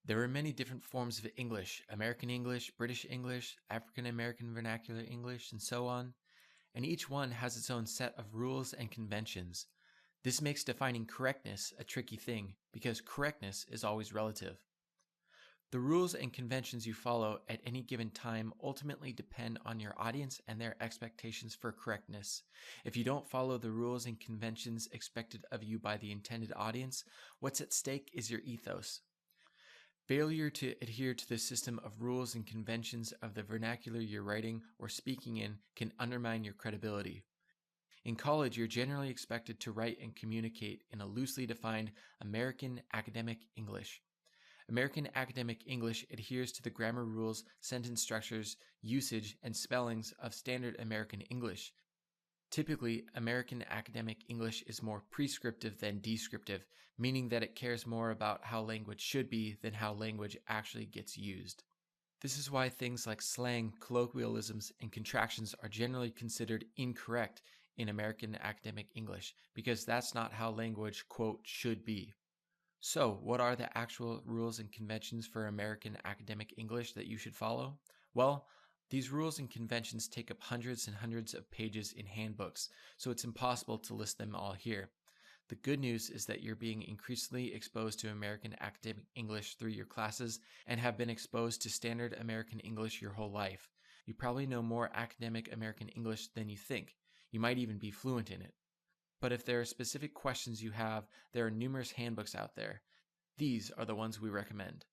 There are many different forms of English: American English, British English, African American Vernacular English, and so on, and each one has its own set of rules and conventions. This makes defining correctness a tricky thing, because correctness is always relative. The rules and conventions you follow at any given time ultimately depend on your audience and their expectations for correctness. If you don't follow the rules and conventions expected of you by the intended audience, what's at stake is your ethos. Failure to adhere to the system of rules and conventions of the vernacular you're writing or speaking in can undermine your credibility. In college, you're generally expected to write and communicate in a loosely defined American academic English. American academic English adheres to the grammar rules, sentence structures, usage, and spellings of standard American English. Typically, American academic English is more prescriptive than descriptive, meaning that it cares more about how language should be than how language actually gets used. This is why things like slang, colloquialisms, and contractions are generally considered incorrect in American academic English, because that's not how language, quote, should be. So, what are the actual rules and conventions for American academic English that you should follow? Well, these rules and conventions take up hundreds and hundreds of pages in handbooks, so it's impossible to list them all here. The good news is that you're being increasingly exposed to American academic English through your classes and have been exposed to standard American English your whole life. You probably know more academic American English than you think. You might even be fluent in it. But if there are specific questions you have, there are numerous handbooks out there. These are the ones we recommend.